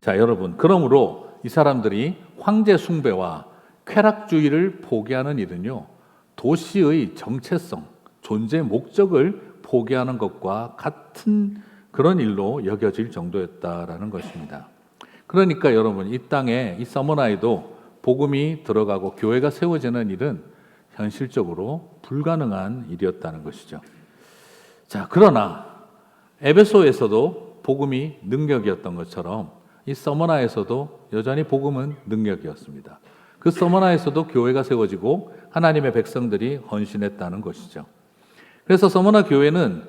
자, 여러분, 그러므로 이 사람들이 황제 숭배와 쾌락주의를 포기하는 일은요, 도시의 정체성, 존재 목적을 포기하는 것과 같은 그런 일로 여겨질 정도였다라는 것입니다. 그러니까 여러분, 이 땅에 이 서머나에도 복음이 들어가고 교회가 세워지는 일은 현실적으로 불가능한 일이었다는 것이죠. 자, 그러나 에베소에서도 복음이 능력이었던 것처럼 이 서머나에서도 여전히 복음은 능력이었습니다. 그 서머나에서도 교회가 세워지고 하나님의 백성들이 헌신했다는 것이죠. 그래서 서머나 교회는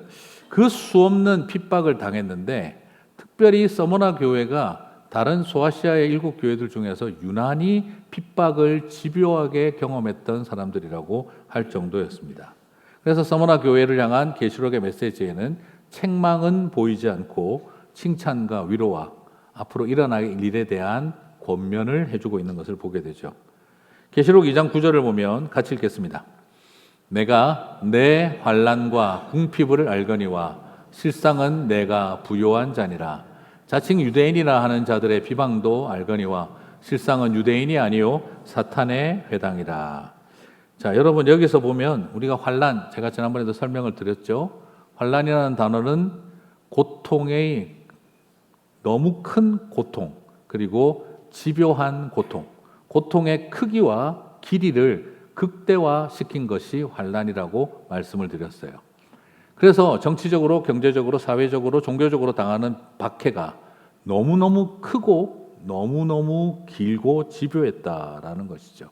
그 수없는 핍박을 당했는데, 특별히 서머나 교회가 다른 소아시아의 7 교회들 중에서 유난히 핍박을 집요하게 경험했던 사람들이라고 할 정도였습니다. 그래서 서머나 교회를 향한 계시록의 메시지에는 책망은 보이지 않고 칭찬과 위로와 앞으로 일어날 일에 대한 권면을 해주고 있는 것을 보게 되죠. 계시록 2장 9절을 보면 같이 읽겠습니다. 내가 내 환난과 궁핍을 알거니와 실상은 내가 부요한 자니라. 자칭 유대인이라 하는 자들의 비방도 알거니와 실상은 유대인이 아니요 사탄의 회당이라. 자, 여러분, 여기서 보면 우리가 환난, 제가 지난번에도 설명을 드렸죠. 환난이라는 단어는 고통의 너무 큰 고통, 그리고 집요한 고통, 고통의 크기와 길이를 극대화시킨 것이 환난이라고 말씀을 드렸어요. 그래서 정치적으로, 경제적으로, 사회적으로, 종교적으로 당하는 박해가 너무너무 크고 너무너무 길고 집요했다라는 것이죠.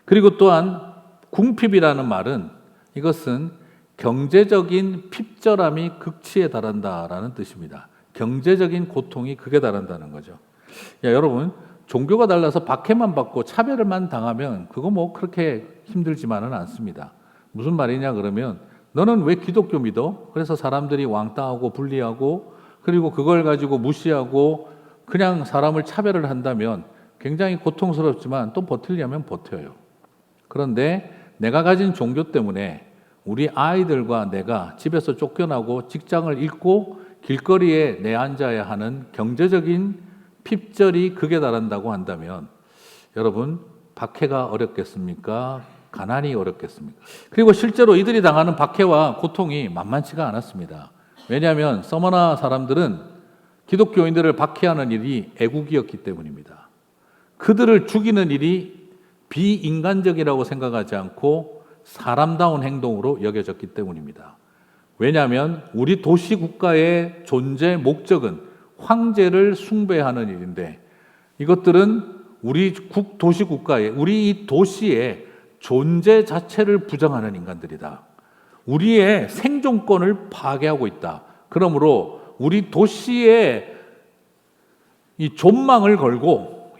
그리고 또한 궁핍이라는 말은, 이것은 경제적인 핍절함이 극치에 달한다라는 뜻입니다. 경제적인 고통이 극에 달한다는 거죠. 야, 여러분, 종교가 달라서 박해만 받고 차별만 당하면 그거 뭐 그렇게 힘들지만은 않습니다. 무슨 말이냐 그러면, 너는 왜 기독교 믿어? 그래서 사람들이 왕따하고 분리하고, 그리고 그걸 가지고 무시하고 그냥 사람을 차별을 한다면 굉장히 고통스럽지만 또 버틸려면 버텨요. 그런데 내가 가진 종교 때문에 우리 아이들과 내가 집에서 쫓겨나고 직장을 잃고 길거리에 내앉아야 하는 경제적인 핍절이 극에 달한다고 한다면, 여러분, 박해가 어렵겠습니까? 가난이 어렵겠습니까? 그리고 실제로 이들이 당하는 박해와 고통이 만만치가 않았습니다. 왜냐하면 서머나 사람들은 기독교인들을 박해하는 일이 애국이었기 때문입니다. 그들을 죽이는 일이 비인간적이라고 생각하지 않고 사람다운 행동으로 여겨졌기 때문입니다. 왜냐하면 우리 도시 국가의 존재 목적은 황제를 숭배하는 일인데, 이것들은 우리 도시 국가에, 우리 이 도시의 존재 자체를 부정하는 인간들이다. 우리의 생존권을 파괴하고 있다. 그러므로 우리 도시의 이 존망을 걸고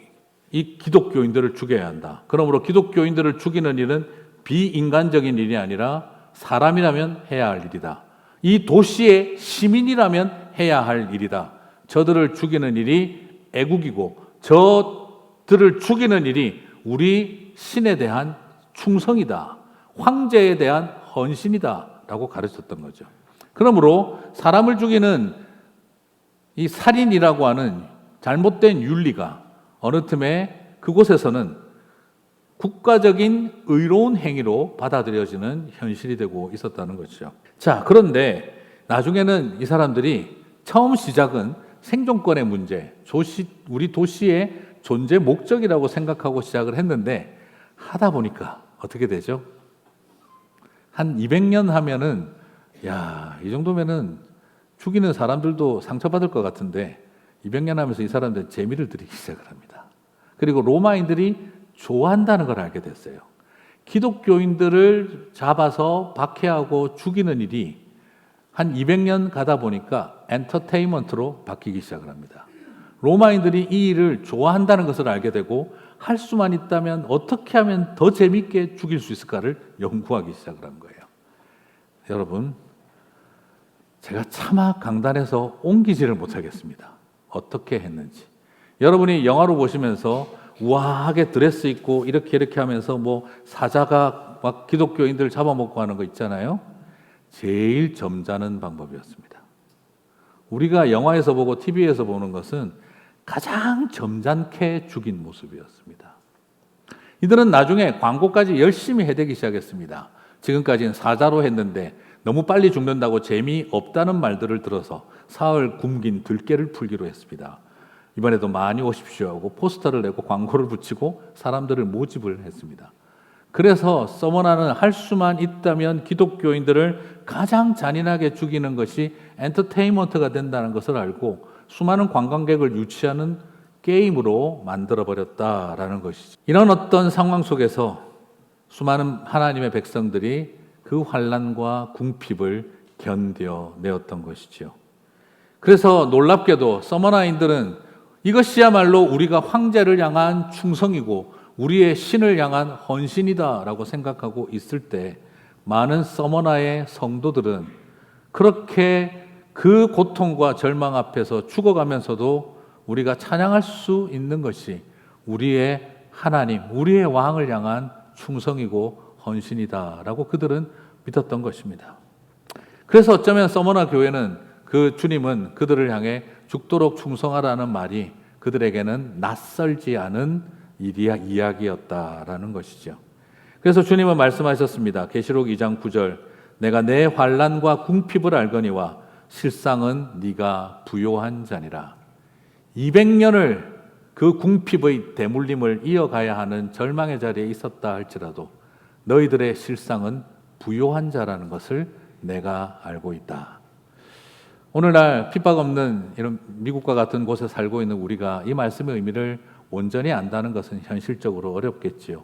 이 기독교인들을 죽여야 한다. 그러므로 기독교인들을 죽이는 일은 비인간적인 일이 아니라 사람이라면 해야 할 일이다. 이 도시의 시민이라면 해야 할 일이다. 저들을 죽이는 일이 애국이고, 저들을 죽이는 일이 우리 신에 대한 충성이다. 황제에 대한 헌신이다. 라고 가르쳤던 거죠. 그러므로 사람을 죽이는 이 살인이라고 하는 잘못된 윤리가 어느 틈에 그곳에서는 국가적인 의로운 행위로 받아들여지는 현실이 되고 있었다는 것이죠. 자, 그런데 나중에는 이 사람들이 처음 시작은 생존권의 문제, 우리 도시의 존재 목적이라고 생각하고 시작을 했는데, 하다 보니까 어떻게 되죠? 한 200년 하면은, 야, 이 정도면은 죽이는 사람들도 상처받을 것 같은데, 200년 하면서 이 사람들은 재미를 들이기 시작을 합니다. 그리고 로마인들이 좋아한다는 걸 알게 됐어요. 기독교인들을 잡아서 박해하고 죽이는 일이 한 200년 가다 보니까 엔터테인먼트로 바뀌기 시작을 합니다. 로마인들이 이 일을 좋아한다는 것을 알게 되고, 할 수만 있다면 어떻게 하면 더 재밌게 죽일 수 있을까를 연구하기 시작을 한 거예요. 여러분, 제가 차마 강단에서 옮기지를 못하겠습니다. 어떻게 했는지. 여러분이 영화로 보시면서 우아하게 드레스 입고 이렇게 하면서 뭐 사자가 막 기독교인들 잡아먹고 하는 거 있잖아요. 제일 점잖은 방법이었습니다. 우리가 영화에서 보고 TV에서 보는 것은 가장 점잖게 죽인 모습이었습니다. 이들은 나중에 광고까지 열심히 해대기 시작했습니다. 지금까지는 사자로 했는데 너무 빨리 죽는다고 재미없다는 말들을 들어서 사흘 굶긴 들깨를 풀기로 했습니다. 이번에도 많이 오십시오 하고 포스터를 내고 광고를 붙이고 사람들을 모집을 했습니다. 그래서 서머나는 할 수만 있다면 기독교인들을 가장 잔인하게 죽이는 것이 엔터테인먼트가 된다는 것을 알고 수많은 관광객을 유치하는 게임으로 만들어버렸다라는 것이죠. 이런 어떤 상황 속에서 수많은 하나님의 백성들이 그 환난과 궁핍을 견뎌내었던 것이죠. 그래서 놀랍게도 서머나인들은 이것이야말로 우리가 황제를 향한 충성이고 우리의 신을 향한 헌신이다라고 생각하고 있을 때 많은 서머나의 성도들은 그렇게 그 고통과 절망 앞에서 죽어가면서도 우리가 찬양할 수 있는 것이 우리의 하나님, 우리의 왕을 향한 충성이고 헌신이다라고 그들은 믿었던 것입니다. 그래서 어쩌면 서머나 교회는 그 주님은 그들을 향해 죽도록 충성하라는 말이 그들에게는 낯설지 않은 이야기였다라는 것이죠. 그래서 주님은 말씀하셨습니다. 계시록 2장 9절 내가 내 환난과 궁핍을 알거니와 실상은 네가 부요한 자니라. 200년을 그 궁핍의 대물림을 이어가야 하는 절망의 자리에 있었다 할지라도 너희들의 실상은 부요한 자라는 것을 내가 알고 있다. 오늘날 핍박 없는 이런 미국과 같은 곳에 살고 있는 우리가 이 말씀의 의미를 온전히 안다는 것은 현실적으로 어렵겠지요.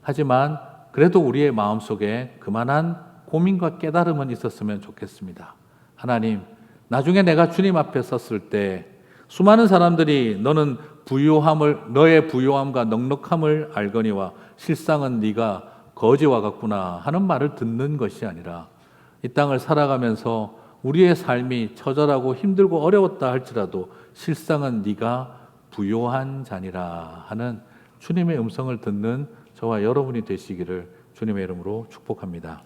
하지만 그래도 우리의 마음속에 그만한 고민과 깨달음은 있었으면 좋겠습니다. 하나님, 나중에 내가 주님 앞에 섰을 때 수많은 사람들이 너는 너의 부요함과 넉넉함을 알거니와 실상은 네가 거지와 같구나 하는 말을 듣는 것이 아니라 이 땅을 살아가면서 우리의 삶이 처절하고 힘들고 어려웠다 할지라도 실상은 네가 부요한 자니라 하는 주님의 음성을 듣는 저와 여러분이 되시기를 주님의 이름으로 축복합니다.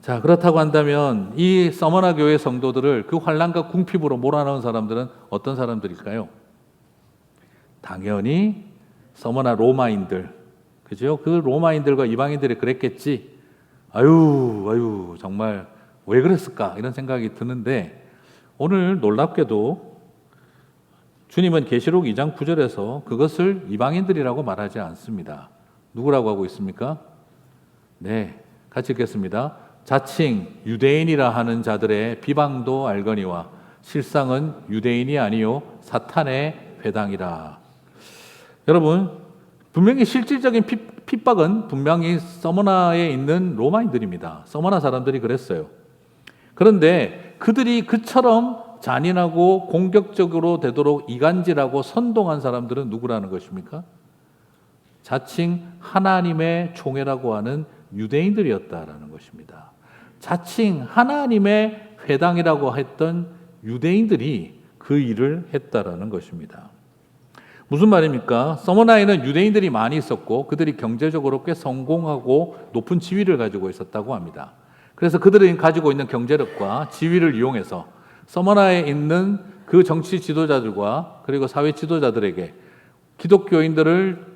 자, 그렇다고 한다면 이 서머나 교회 성도들을 그 환난과 궁핍으로 몰아넣은 사람들은 어떤 사람들일까요? 당연히 서머나 로마인들, 그죠? 그 로마인들과 이방인들이 그랬겠지. 아유, 정말 왜 그랬을까? 이런 생각이 드는데 오늘 놀랍게도 주님은 계시록 2장 9절에서 그것을 이방인들이라고 말하지 않습니다. 누구라고 하고 있습니까? 네, 같이 읽겠습니다. 자칭 유대인이라 하는 자들의 비방도 알거니와 실상은 유대인이 아니요 사탄의 회당이라. 여러분, 분명히 실질적인 핍박은 분명히 서머나에 있는 로마인들입니다. 서머나 사람들이 그랬어요. 그런데 그들이 그처럼 잔인하고 공격적으로 되도록 이간질하고 선동한 사람들은 누구라는 것입니까? 자칭 하나님의 총회라고 하는 유대인들이었다라는 것입니다. 자칭 하나님의 회당이라고 했던 유대인들이 그 일을 했다라는 것입니다. 무슨 말입니까? 서머나에는 유대인들이 많이 있었고 그들이 경제적으로 꽤 성공하고 높은 지위를 가지고 있었다고 합니다. 그래서 그들이 가지고 있는 경제력과 지위를 이용해서 서머나에 있는 그 정치 지도자들과 그리고 사회 지도자들에게 기독교인들을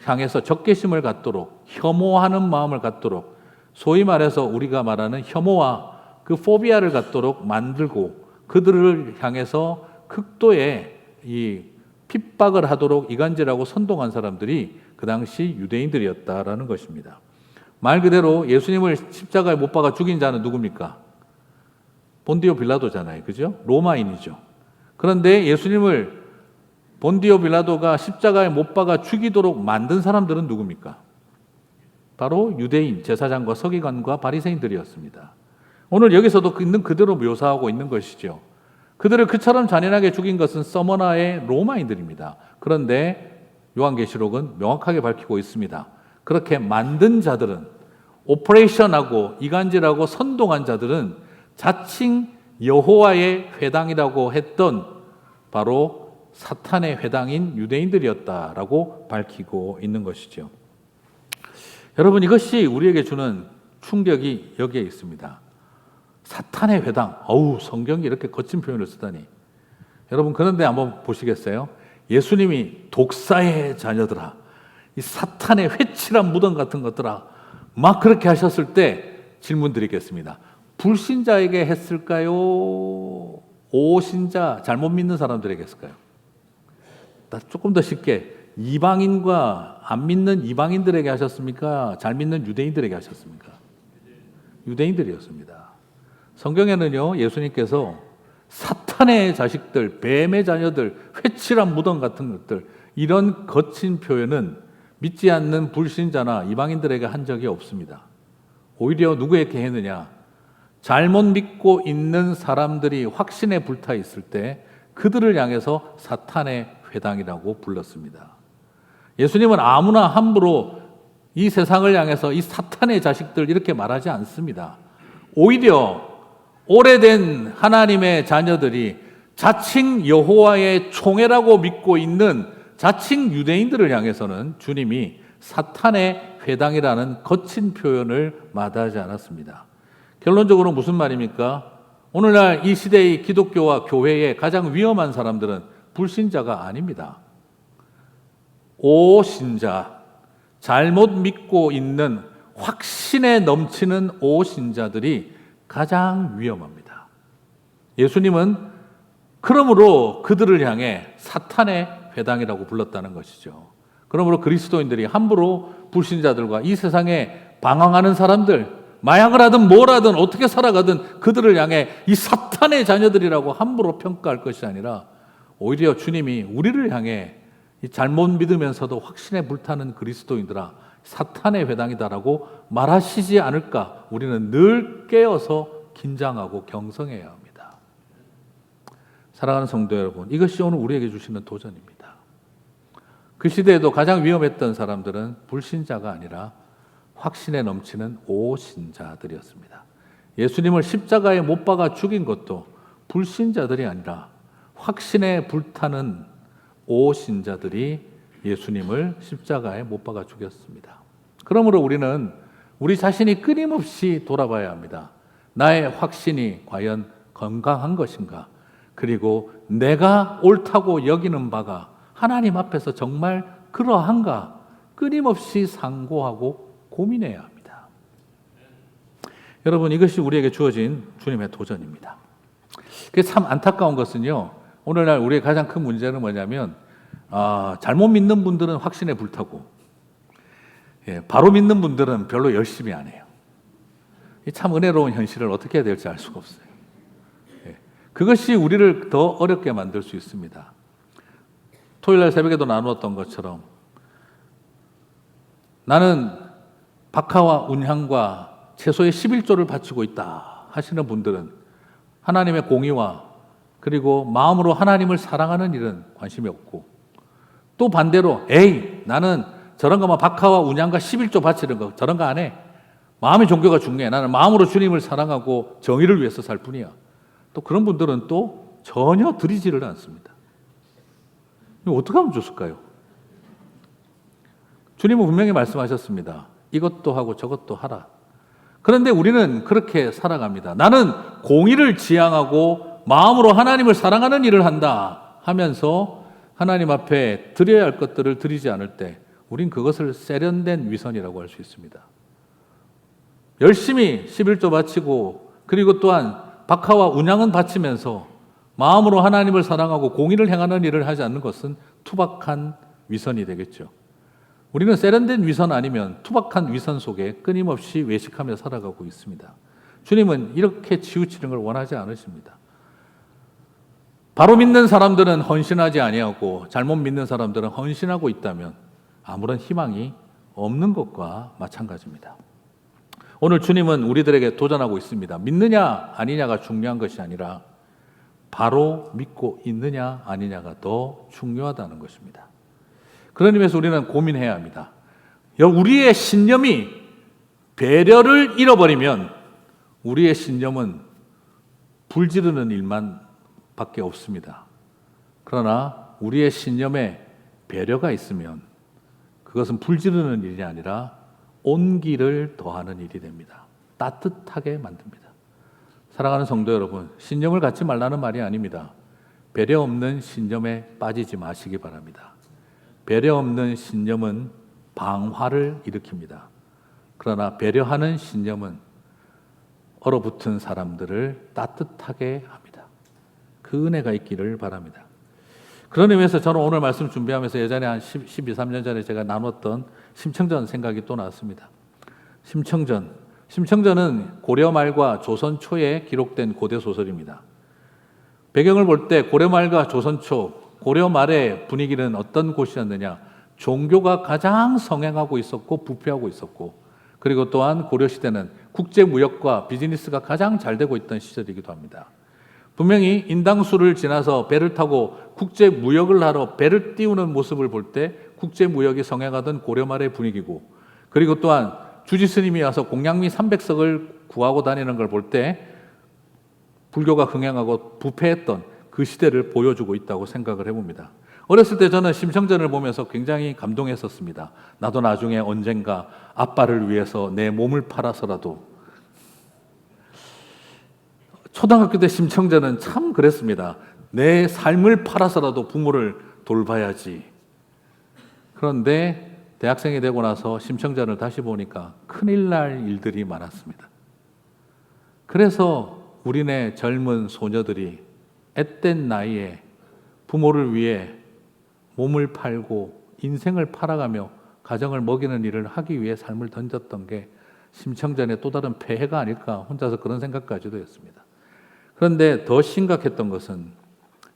향해서 적개심을 갖도록 혐오하는 마음을 갖도록 소위 말해서 우리가 말하는 혐오와 그 포비아를 갖도록 만들고 그들을 향해서 극도의 이 핍박을 하도록 이간질하고 선동한 사람들이 그 당시 유대인들이었다라는 것입니다. 말 그대로 예수님을 십자가에 못 박아 죽인 자는 누굽니까? 본디오 빌라도잖아요. 그죠? 로마인이죠. 그런데 예수님을 본디오 빌라도가 십자가에 못 박아 죽이도록 만든 사람들은 누굽니까? 바로 유대인, 제사장과 서기관과 바리새인들이었습니다. 오늘 여기서도 있는 그대로 묘사하고 있는 것이죠. 그들을 그처럼 잔인하게 죽인 것은 서머나의 로마인들입니다. 그런데 요한계시록은 명확하게 밝히고 있습니다. 그렇게 만든 자들은, 오퍼레이션하고 이간질하고 선동한 자들은 자칭 여호와의 회당이라고 했던 바로 사탄의 회당인 유대인들이었다라고 밝히고 있는 것이죠. 여러분, 이것이 우리에게 주는 충격이 여기에 있습니다. 사탄의 회당. 성경이 이렇게 거친 표현을 쓰다니. 여러분 그런데 한번 보시겠어요? 예수님이 독사의 자녀들아, 이 사탄의 회칠한 무덤 같은 것들아, 막 그렇게 하셨을 때 질문 드리겠습니다. 불신자에게 했을까요? 오신자, 잘못 믿는 사람들에게 했을까요? 조금 더 쉽게, 이방인과 안 믿는 이방인들에게 하셨습니까? 잘 믿는 유대인들에게 하셨습니까? 유대인들이었습니다. 성경에는요, 예수님께서 사탄의 자식들, 뱀의 자녀들, 회칠한 무덤 같은 것들, 이런 거친 표현은 믿지 않는 불신자나 이방인들에게 한 적이 없습니다. 오히려 누구에게 했느냐? 잘못 믿고 있는 사람들이 확신에 불타 있을 때 그들을 향해서 사탄의 회당이라고 불렀습니다. 예수님은 아무나 함부로 이 세상을 향해서 이 사탄의 자식들 이렇게 말하지 않습니다. 오히려 오래된 하나님의 자녀들이 자칭 여호와의 총회라고 믿고 있는 자칭 유대인들을 향해서는 주님이 사탄의 회당이라는 거친 표현을 마다하지 않았습니다. 결론적으로 무슨 말입니까? 오늘날 이 시대의 기독교와 교회의 가장 위험한 사람들은 불신자가 아닙니다. 오신자, 잘못 믿고 있는 확신에 넘치는 오신자들이 가장 위험합니다. 예수님은 그러므로 그들을 향해 사탄의 회당이라고 불렀다는 것이죠. 그러므로 그리스도인들이 함부로 불신자들과 이 세상에 방황하는 사람들, 마약을 하든 뭘 하든 어떻게 살아가든 그들을 향해 이 사탄의 자녀들이라고 함부로 평가할 것이 아니라 오히려 주님이 우리를 향해 이 잘못 믿으면서도 확신에 불타는 그리스도인들아, 사탄의 회당이다라고 말하시지 않을까 우리는 늘 깨어서 긴장하고 경성해야 합니다. 사랑하는 성도 여러분, 이것이 오늘 우리에게 주시는 도전입니다. 그 시대에도 가장 위험했던 사람들은 불신자가 아니라 확신에 넘치는 오신자들이었습니다. 예수님을 십자가에 못 박아 죽인 것도 불신자들이 아니라 확신에 불타는 오신자들이 예수님을 십자가에 못 박아 죽였습니다. 그러므로 우리는 우리 자신이 끊임없이 돌아봐야 합니다. 나의 확신이 과연 건강한 것인가? 그리고 내가 옳다고 여기는 바가 하나님 앞에서 정말 그러한가? 끊임없이 상고하고 고민해야 합니다. 여러분, 이것이 우리에게 주어진 주님의 도전입니다. 그게 참 안타까운 것은요, 오늘날 우리의 가장 큰 문제는 뭐냐면 잘못 믿는 분들은 확신에 불타고 바로 믿는 분들은 별로 열심히 안 해요. 참 은혜로운 현실을 어떻게 해야 될지 알 수가 없어요. 그것이 우리를 더 어렵게 만들 수 있습니다. 토요일날 새벽에도 나누었던 것처럼 나는 박하와 운향과 채소의 11조를 바치고 있다 하시는 분들은 하나님의 공의와 그리고 마음으로 하나님을 사랑하는 일은 관심이 없고, 또 반대로 에이 나는 저런 거만 박하와 운양과 11조 바치는 거 저런 거 안 해. 마음의 종교가 중요해. 나는 마음으로 주님을 사랑하고 정의를 위해서 살 뿐이야. 또 그런 분들은 또 전혀 드리지를 않습니다. 이거 어떻게 하면 좋을까요? 주님은 분명히 말씀하셨습니다. 이것도 하고 저것도 하라. 그런데 우리는 그렇게 살아갑니다. 나는 공의를 지향하고 마음으로 하나님을 사랑하는 일을 한다 하면서 하나님 앞에 드려야 할 것들을 드리지 않을 때 우린 그것을 세련된 위선이라고 할 수 있습니다. 열심히 11조 바치고 그리고 또한 박하와 운양은 바치면서 마음으로 하나님을 사랑하고 공의를 행하는 일을 하지 않는 것은 투박한 위선이 되겠죠. 우리는 세련된 위선 아니면 투박한 위선 속에 끊임없이 외식하며 살아가고 있습니다. 주님은 이렇게 치우치는 걸 원하지 않으십니다. 바로 믿는 사람들은 헌신하지 아니하고 잘못 믿는 사람들은 헌신하고 있다면 아무런 희망이 없는 것과 마찬가지입니다. 오늘 주님은 우리들에게 도전하고 있습니다. 믿느냐 아니냐가 중요한 것이 아니라 바로 믿고 있느냐 아니냐가 더 중요하다는 것입니다. 그런 의미에서 우리는 고민해야 합니다. 우리의 신념이 배려를 잃어버리면 우리의 신념은 불지르는 일만 밖에 없습니다. 그러나 우리의 신념에 배려가 있으면 그것은 불지르는 일이 아니라 온기를 더하는 일이 됩니다. 따뜻하게 만듭니다. 사랑하는 성도 여러분, 신념을 갖지 말라는 말이 아닙니다. 배려 없는 신념에 빠지지 마시기 바랍니다. 배려 없는 신념은 방화를 일으킵니다. 그러나 배려하는 신념은 얼어붙은 사람들을 따뜻하게 합니다. 그 은혜가 있기를 바랍니다. 그런 의미에서 저는 오늘 말씀 준비하면서 예전에 한 12, 13년 전에 제가 나눴던 심청전 생각이 또 났습니다. 심청전은 고려 말과 조선 초에 기록된 고대 소설입니다. 배경을 볼 때 고려 말과 조선 초, 고려 말의 분위기는 어떤 곳이었느냐? 종교가 가장 성행하고 있었고 부패하고 있었고, 그리고 또한 고려 시대는 국제 무역과 비즈니스가 가장 잘 되고 있던 시절이기도 합니다. 분명히 인당수를 지나서 배를 타고 국제 무역을 하러 배를 띄우는 모습을 볼 때 국제 무역이 성행하던 고려 말의 분위기고, 그리고 또한 주지 스님이 와서 공양미 300석을 구하고 다니는 걸 볼 때 불교가 흥행하고 부패했던 그 시대를 보여주고 있다고 생각을 해봅니다. 어렸을 때 저는 심청전을 보면서 굉장히 감동했었습니다. 나도 나중에 언젠가 아빠를 위해서 내 몸을 팔아서라도. 초등학교 때 심청전은 참 그랬습니다. 내 삶을 팔아서라도 부모를 돌봐야지. 그런데 대학생이 되고 나서 심청전을 다시 보니까 큰일 날 일들이 많았습니다. 그래서 우리네 젊은 소녀들이 앳된 나이에 부모를 위해 몸을 팔고 인생을 팔아가며 가정을 먹이는 일을 하기 위해 삶을 던졌던 게 심청전의 또 다른 폐해가 아닐까, 혼자서 그런 생각까지도 했습니다. 그런데 더 심각했던 것은,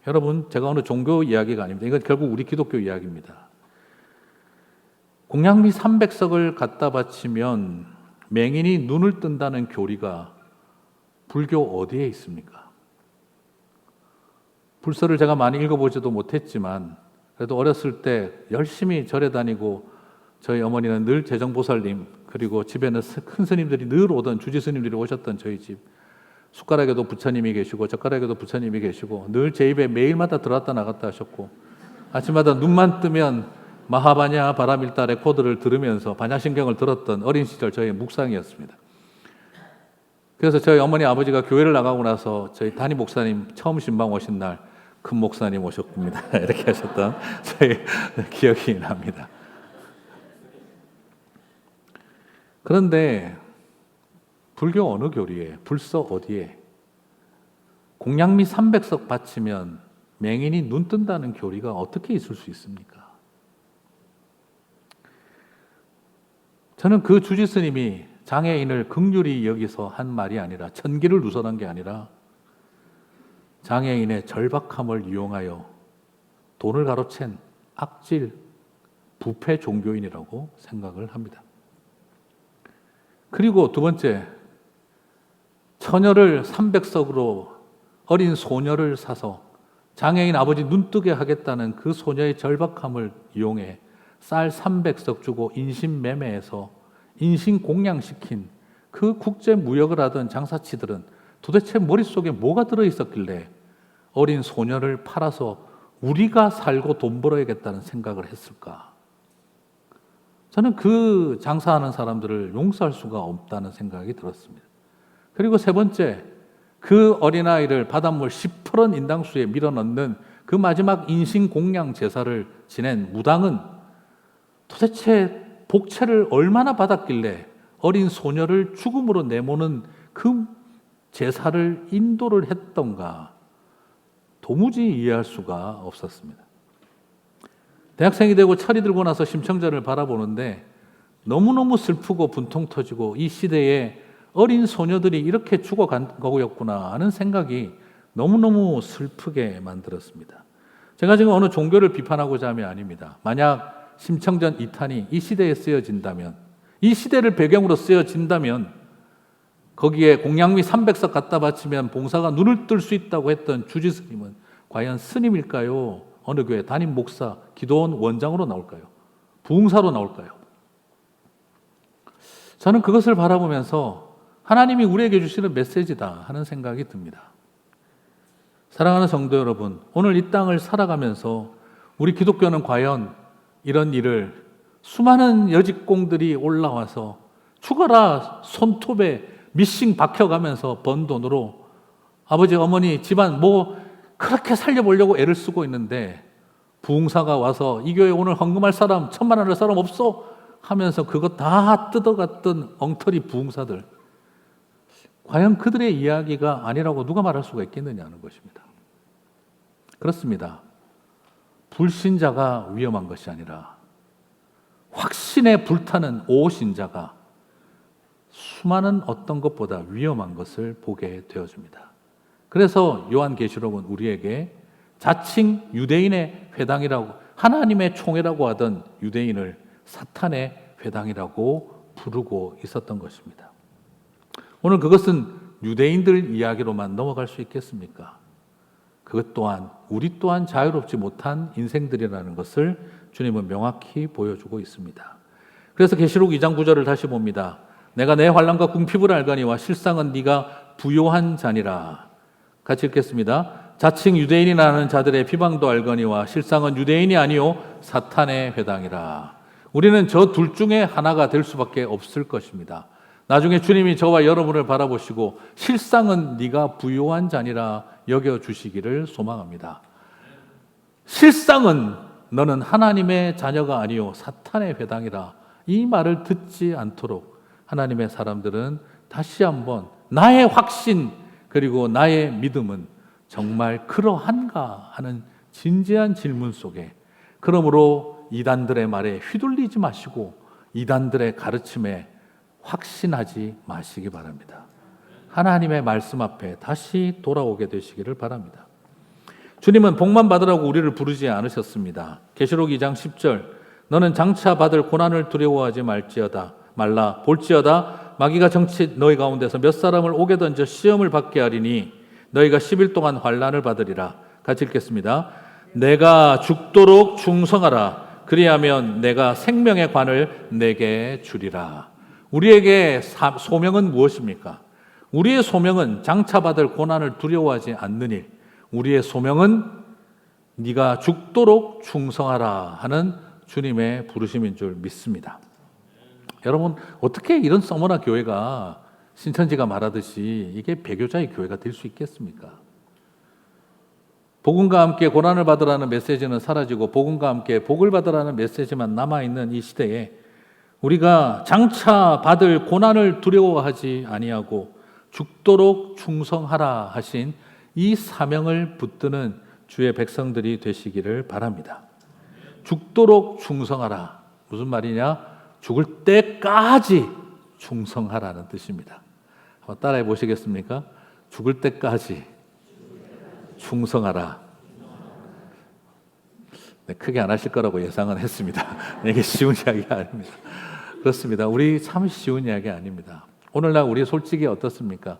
여러분, 제가 오늘 종교 이야기가 아닙니다. 이건 결국 우리 기독교 이야기입니다. 공양미 300석을 갖다 바치면 맹인이 눈을 뜬다는 교리가 불교 어디에 있습니까? 불서를 제가 많이 읽어보지도 못했지만 그래도 어렸을 때 열심히 절에 다니고, 저희 어머니는 늘 재정보살님, 그리고 집에는 큰 스님들이 늘 오던, 주지 스님들이 오셨던 저희 집, 숟가락에도 부처님이 계시고 젓가락에도 부처님이 계시고 늘 제 입에 매일마다 들어왔다 나갔다 하셨고, 아침마다 눈만 뜨면 마하바냐 바라밀타 레코드를 들으면서 반야신경을 들었던 어린 시절 저의 묵상이었습니다. 그래서 저희 어머니 아버지가 교회를 나가고 나서 저희 담임 목사님 처음 신방 오신 날, 큰 목사님 오셨습니다 이렇게 하셨던 저희 기억이 납니다. 그런데 불교 어느 교리에, 불서 어디에 공양미 300석 바치면 맹인이 눈 뜬다는 교리가 어떻게 있을 수 있습니까? 저는 그 주지 스님이 장애인을 긍휼히 여기서 한 말이 아니라, 천기를 누설한 게 아니라 장애인의 절박함을 이용하여 돈을 가로챈 악질 부패 종교인이라고 생각을 합니다. 그리고 두 번째, 처녀를 300석으로 어린 소녀를 사서 장애인 아버지 눈뜨게 하겠다는 그 소녀의 절박함을 이용해 쌀 300석 주고 인신매매해서 인신공양시킨 그 국제무역을 하던 장사치들은 도대체 머릿속에 뭐가 들어있었길래 어린 소녀를 팔아서 우리가 살고 돈 벌어야겠다는 생각을 했을까? 저는 그 장사하는 사람들을 용서할 수가 없다는 생각이 들었습니다. 그리고 세 번째, 그 어린아이를 바닷물 시퍼런 인당수에 밀어넣는 그 마지막 인신공양 제사를 지낸 무당은 도대체 복채를 얼마나 받았길래 어린 소녀를 죽음으로 내모는 그 제사를 인도를 했던가, 도무지 이해할 수가 없었습니다. 대학생이 되고 철이 들고 나서 심청전을 바라보는데 너무너무 슬프고 분통 터지고, 이 시대에 어린 소녀들이 이렇게 죽어간 거였구나 하는 생각이 너무너무 슬프게 만들었습니다. 제가 지금 어느 종교를 비판하고자 함이 아닙니다. 만약 심청전 2탄이 이 시대에 쓰여진다면, 이 시대를 배경으로 쓰여진다면 거기에 공양미 300석 갖다 바치면 봉사가 눈을 뜰 수 있다고 했던 주지 스님은 과연 스님일까요? 어느 교회 담임 목사, 기도원 원장으로 나올까요? 부흥사로 나올까요? 저는 그것을 바라보면서 하나님이 우리에게 주시는 메시지다 하는 생각이 듭니다. 사랑하는 성도 여러분, 오늘 이 땅을 살아가면서 우리 기독교는 과연 이런 일을, 수많은 여직공들이 올라와서 죽어라 손톱에 미싱 박혀가면서 번 돈으로 아버지 어머니 집안 뭐 그렇게 살려보려고 애를 쓰고 있는데 부흥사가 와서 이 교회 오늘 헌금할 사람, 1,000만 원 할 사람 없어? 하면서 그거 다 뜯어갔던 엉터리 부흥사들, 과연 그들의 이야기가 아니라고 누가 말할 수가 있겠느냐는 것입니다. 그렇습니다. 불신자가 위험한 것이 아니라 확신에 불타는 오신자가 수많은 어떤 것보다 위험한 것을 보게 되어줍니다. 그래서 요한계시록은 우리에게 자칭 유대인의 회당이라고, 하나님의 총회라고 하던 유대인을 사탄의 회당이라고 부르고 있었던 것입니다. 오늘 그것은 유대인들 이야기로만 넘어갈 수 있겠습니까? 그것 또한 우리 또한 자유롭지 못한 인생들이라는 것을 주님은 명확히 보여주고 있습니다. 그래서 계시록 2장 9절을 다시 봅니다. 내가 내 환난과 궁핍을 알거니와 실상은 네가 부요한 자니라. 같이 읽겠습니다. 자칭 유대인이라는 자들의 비방도 알거니와 실상은 유대인이 아니요 사탄의 회당이라. 우리는 저 둘 중에 하나가 될 수밖에 없을 것입니다. 나중에 주님이 저와 여러분을 바라보시고 실상은 네가 부요한 자니라 여겨주시기를 소망합니다. 실상은 너는 하나님의 자녀가 아니요 사탄의 회당이라. 이 말을 듣지 않도록 하나님의 사람들은 다시 한번 나의 확신 그리고 나의 믿음은 정말 그러한가 하는 진지한 질문 속에, 그러므로 이단들의 말에 휘둘리지 마시고 이단들의 가르침에 확신하지 마시기 바랍니다. 하나님의 말씀 앞에 다시 돌아오게 되시기를 바랍니다. 주님은 복만 받으라고 우리를 부르지 않으셨습니다. 계시록 2장 10절 너는 장차 받을 고난을 두려워하지 말라. 볼지어다 마귀가 정치 너희 가운데서 몇 사람을 옥에 던져 시험을 받게 하리니 너희가 10일 동안 환난을 받으리라. 같이 읽겠습니다. 내가 죽도록 충성하라. 그리하면 내가 생명의 관을 내게 주리라. 우리에게 소명은 무엇입니까? 우리의 소명은 장차 받을 고난을 두려워하지 않는 일. 우리의 소명은 네가 죽도록 충성하라 하는 주님의 부르심인 줄 믿습니다. 여러분, 어떻게 이런 서머나 교회가 신천지가 말하듯이 이게 배교자의 교회가 될 수 있겠습니까? 복음과 함께 고난을 받으라는 메시지는 사라지고 복음과 함께 복을 받으라는 메시지만 남아있는 이 시대에 우리가 장차 받을 고난을 두려워하지 아니하고 죽도록 충성하라 하신 이 사명을 붙드는 주의 백성들이 되시기를 바랍니다. 죽도록 충성하라. 무슨 말이냐? 죽을 때까지 충성하라는 뜻입니다. 한번 따라해 보시겠습니까? 죽을 때까지 충성하라. 네, 크게 안 하실 거라고 예상은 했습니다. 이게 쉬운 이야기 아닙니다. 그렇습니다. 우리 참 쉬운 이야기 아닙니다. 오늘날 우리 솔직히 어떻습니까?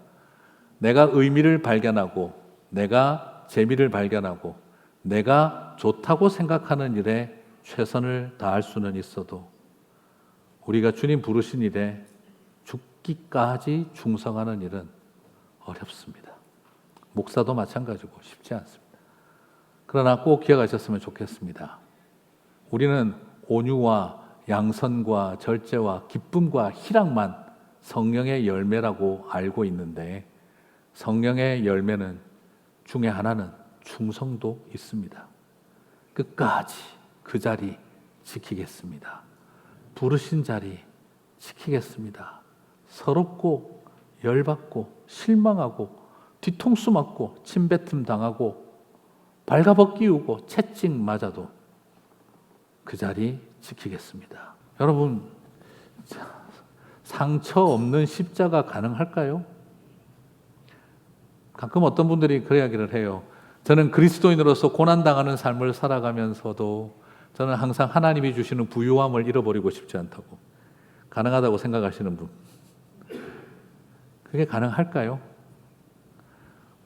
내가 의미를 발견하고 내가 재미를 발견하고 내가 좋다고 생각하는 일에 최선을 다할 수는 있어도 우리가 주님 부르신 일에 죽기까지 충성하는 일은 어렵습니다. 목사도 마찬가지고 쉽지 않습니다. 그러나 꼭 기억하셨으면 좋겠습니다. 우리는 온유와 양선과 절제와 기쁨과 희락만 성령의 열매라고 알고 있는데 성령의 열매는 중에 하나는 충성도 있습니다. 끝까지 그 자리 지키겠습니다. 부르신 자리 지키겠습니다. 서럽고 열받고 실망하고 뒤통수 맞고 침뱉음 당하고 발가벗기우고 채찍 맞아도 그 자리 지키겠습니다. 여러분, 상처 없는 십자가 가능할까요? 가끔 어떤 분들이 그 이야기를 해요. 저는 그리스도인으로서 고난당하는 삶을 살아가면서도 저는 항상 하나님이 주시는 부유함을 잃어버리고 싶지 않다고, 가능하다고 생각하시는 분, 그게 가능할까요?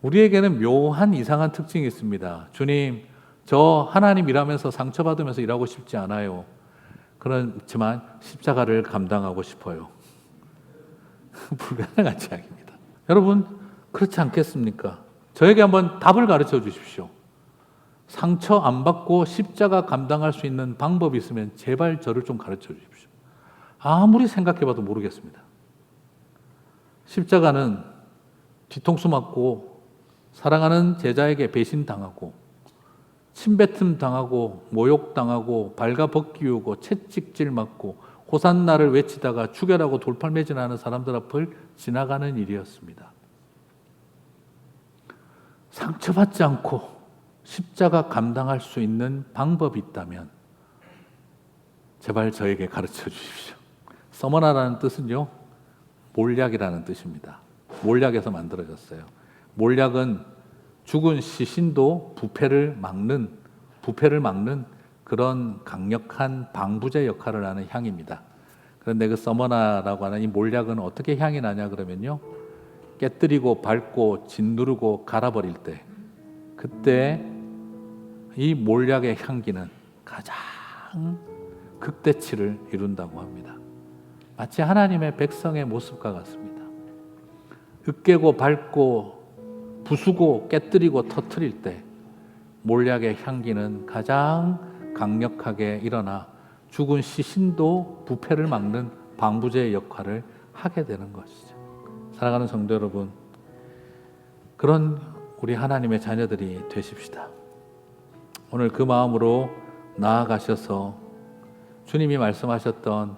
우리에게는 묘한 이상한 특징이 있습니다. 주님, 저 하나님 일하면서 상처받으면서 일하고 싶지 않아요. 그렇지만 십자가를 감당하고 싶어요. 불가능한 이야기입니다. 여러분, 그렇지 않겠습니까? 저에게 한번 답을 가르쳐 주십시오. 상처 안 받고 십자가 감당할 수 있는 방법이 있으면 제발 저를 좀 가르쳐 주십시오. 아무리 생각해봐도 모르겠습니다. 십자가는 뒤통수 맞고 사랑하는 제자에게 배신당하고 침뱉음 당하고 모욕당하고 발가벗기우고 채찍질 맞고 호산나를 외치다가 죽여라고 돌팔매질하는 사람들 앞을 지나가는 일이었습니다. 상처받지 않고 십자가 감당할 수 있는 방법이 있다면 제발 저에게 가르쳐 주십시오. 서머나라는 뜻은요, 몰약이라는 뜻입니다. 몰약에서 만들어졌어요. 몰약은 죽은 시신도 부패를 막는 그런 강력한 방부제 역할을 하는 향입니다. 그런데 그 서머나라고 하는 이 몰약은 어떻게 향이 나냐 그러면요, 깨뜨리고 밟고 짓누르고 갈아버릴 때, 그때 이 몰약의 향기는 가장 극대치를 이룬다고 합니다. 마치 하나님의 백성의 모습과 같습니다. 으깨고 밟고 부수고 깨뜨리고 터뜨릴 때 몰약의 향기는 가장 강력하게 일어나 죽은 시신도 부패를 막는 방부제의 역할을 하게 되는 것이죠. 사랑하는 성도 여러분, 그런 우리 하나님의 자녀들이 되십시다. 오늘 그 마음으로 나아가셔서 주님이 말씀하셨던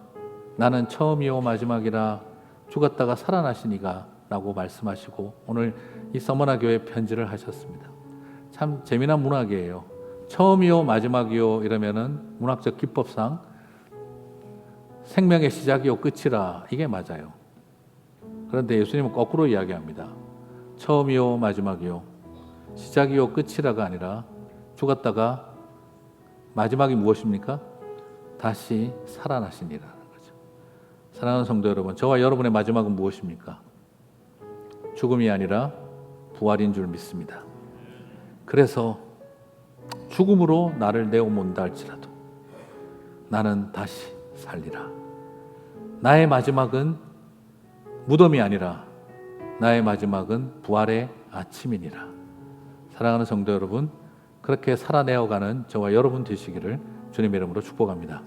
나는 처음이요 마지막이라 죽었다가 살아나시니가 라고 말씀하시고 오늘 이 서머나 교회 편지를 하셨습니다. 참 재미난 문학이에요. 처음이요 마지막이요 이러면은 문학적 기법상 생명의 시작이요 끝이라, 이게 맞아요. 그런데 예수님은 거꾸로 이야기합니다. 처음이요 마지막이요, 시작이요 끝이라가 아니라 죽었다가 마지막이 무엇입니까? 다시 살아나시니라는 거죠. 사랑하는 성도 여러분, 저와 여러분의 마지막은 무엇입니까? 죽음이 아니라 부활인 줄 믿습니다. 그래서 죽음으로 나를 내어몬다 할지라도 나는 다시 살리라. 나의 마지막은 무덤이 아니라 나의 마지막은 부활의 아침이니라. 사랑하는 성도 여러분, 그렇게 살아내어가는 저와 여러분 되시기를 주님의 이름으로 축복합니다.